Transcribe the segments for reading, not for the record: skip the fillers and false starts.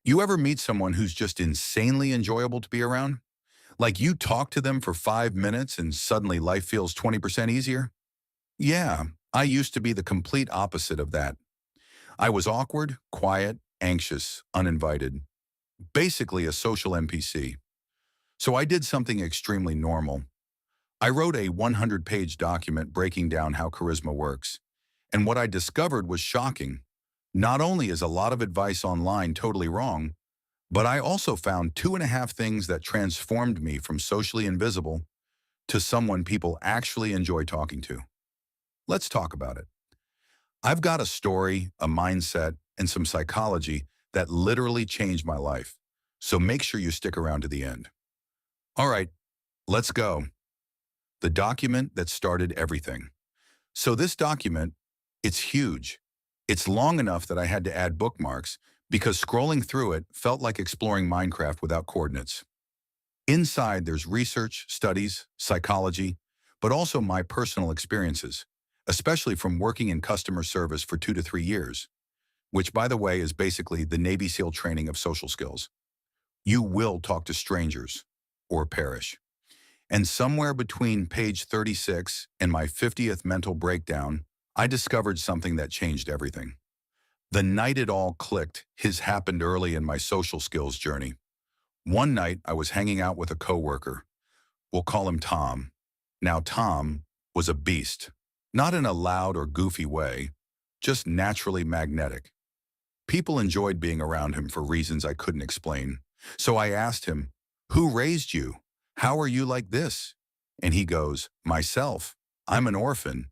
You ever meet someone who's just insanely enjoyable to be around? Like you talk to them for 5 minutes and suddenly life feels 20% easier? Yeah, I used to be the complete opposite of that. I was awkward, quiet, anxious, uninvited, basically a social NPC. So I did something extremely normal. I wrote a 100-page document breaking down how charisma works. And what I discovered was shocking. Not only is a lot of advice online totally wrong, but I also found two and a half things that transformed me from socially invisible to someone people actually enjoy talking to. Let's talk about it. I've got a story, a mindset, and some psychology that literally changed my life. So make sure you stick around to the end. All right, let's go. The document that started everything. So this document, it's huge. It's long enough that I had to add bookmarks because scrolling through it felt like exploring Minecraft without coordinates. Inside, there's research, studies, psychology, but also my personal experiences, especially from working in customer service for 2 to 3 years, which, by the way, is basically the Navy SEAL training of social skills. You will talk to strangers or perish. And somewhere between page 36 and my 50th mental breakdown, I discovered something that changed everything. The night it all clicked, his happened early in my social skills journey. One night, I was hanging out with a coworker. We'll call him Tom. Now, Tom was a beast, not in a loud or goofy way, just naturally magnetic. People enjoyed being around him for reasons I couldn't explain. So I asked him, "Who raised you? How are you like this?" And he goes, "Myself. I'm an orphan."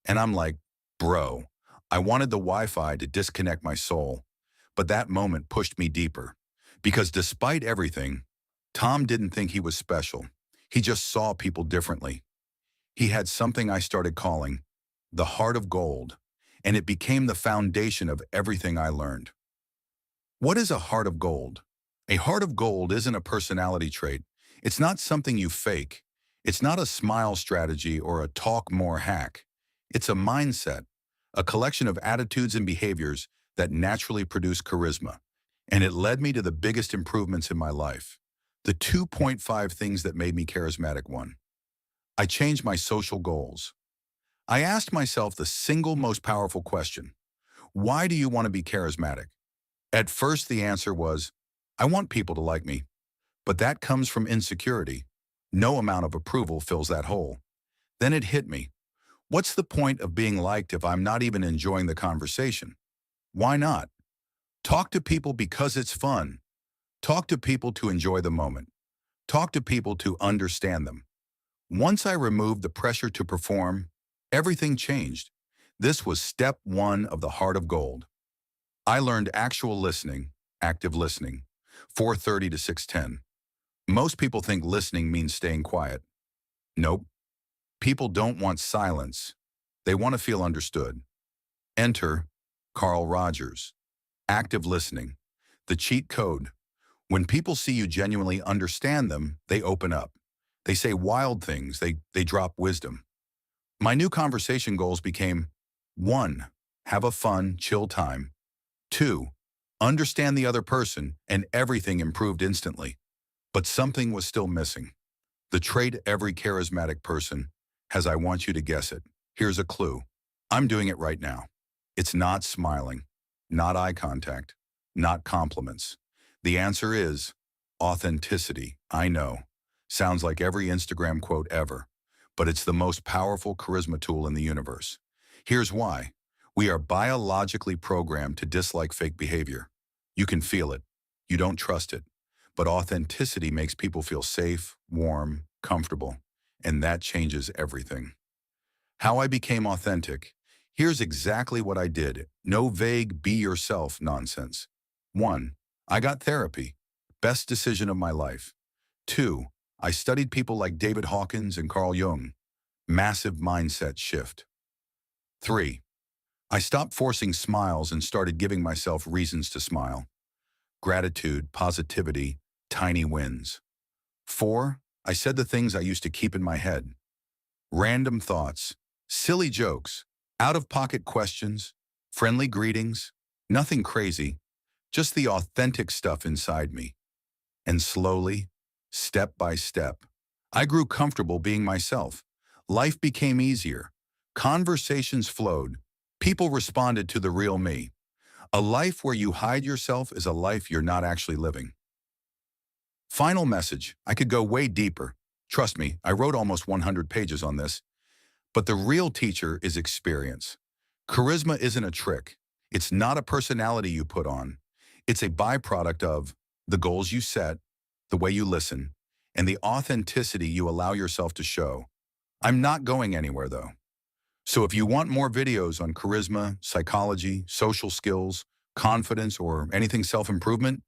And I'm like, bro, I wanted the Wi-Fi to disconnect my soul. But that moment pushed me deeper. Because despite everything, Tom didn't think he was special. He just saw people differently. He had something I started calling the heart of gold, and it became the foundation of everything I learned. What is a heart of gold? A heart of gold isn't a personality trait. It's not something you fake. It's not a smile strategy or a talk more hack. It's a mindset, a collection of attitudes and behaviors that naturally produce charisma. And it led me to the biggest improvements in my life. The 2.5 things that made me charismatic. One, I changed my social goals. I asked myself the single most powerful question: why do you want to be charismatic? At first, the answer was, I want people to like me. But that comes from insecurity. No amount of approval fills that hole. Then it hit me. What's the point of being liked if I'm not even enjoying the conversation? Why not? Talk to people because it's fun. Talk to people to enjoy the moment. Talk to people to understand them. Once I removed the pressure to perform, everything changed. This was step one of the heart of gold. I learned actual listening, active listening, 4:30 to 6:10. Most people think listening means staying quiet. Nope. People don't want silence. They want to feel understood. Enter Carl Rogers. Active listening. The cheat code. When people see you genuinely understand them, they open up. They say wild things. They drop wisdom. My new conversation goals became: 1. Have a fun, chill time. 2. Understand the other person, and everything improved instantly. But something was still missing. The trait every charismatic person has. I want you to guess it. Here's a clue. I'm doing it right now. It's not smiling, not eye contact, not compliments. The answer is authenticity. I know. Sounds like every Instagram quote ever, but it's the most powerful charisma tool in the universe. Here's why. We are biologically programmed to dislike fake behavior. You can feel it. You don't trust it. But authenticity makes people feel safe, warm, comfortable, and that changes everything. How I became authentic. Here's exactly what I did. No vague be yourself nonsense. 1. I got therapy. Best decision of my life. 2. I studied people like David Hawkins and Carl Jung. Massive mindset shift. 3. I stopped forcing smiles and started giving myself reasons to smile. Gratitude, positivity, tiny wins. 4. I said the things I used to keep in my head. Random thoughts, silly jokes, out-of-pocket questions, friendly greetings, nothing crazy, just the authentic stuff inside me. And slowly, step by step, I grew comfortable being myself. Life became easier. Conversations flowed. People responded to the real me. A life where you hide yourself is a life you're not actually living. Final message. I could go way deeper. Trust me, I wrote almost 100 pages on this. But the real teacher is experience. Charisma isn't a trick. It's not a personality you put on. It's a byproduct of the goals you set, the way you listen, and the authenticity you allow yourself to show. I'm not going anywhere though. So if you want more videos on charisma, psychology, social skills, confidence, or anything self-improvement,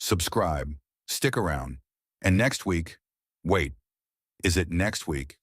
subscribe, stick around. And next week, wait, is it next week?